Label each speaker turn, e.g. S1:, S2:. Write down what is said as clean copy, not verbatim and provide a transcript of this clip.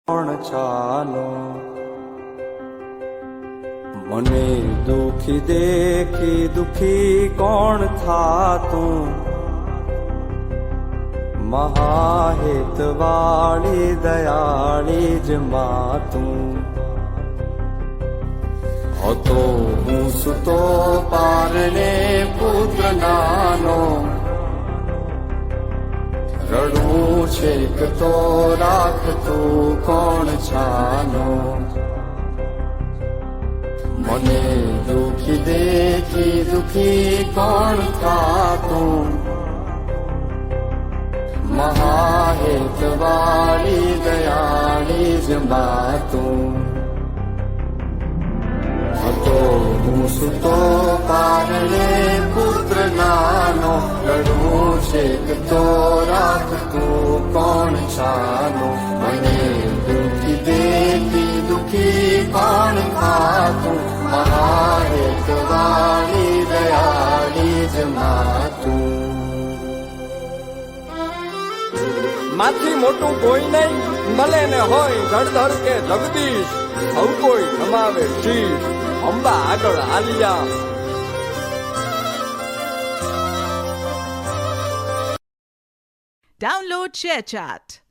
S1: કોણ ચાલો મને દુખી દેખી દુખી કોણ થાતું મહાહેતવાળી દયાળી જ માતું હતો હું સુતો પારણે પુત્ર નાનો રડું છેક તો રાખતું કોણ છાનો મને દુખી દેખી દુખી કોણ થાતું મહાહેતવાળી દયાળી જ માતું હતો હું સુતો પારણે પુત્ર નાનો રડું છેક તો રાખતું કોણ છાનો મને દુખી દેખી દુખી કોણ ખાતું મહાહેતવાળી દયાળી જ માતું
S2: માથી મોટું કોઈ નહીં મળે ને હોય ધડધડ કે જગદીશ સૌ કોઈ નમાવે શીશ અંબા આગળ આલિયા
S3: Download ShareChat.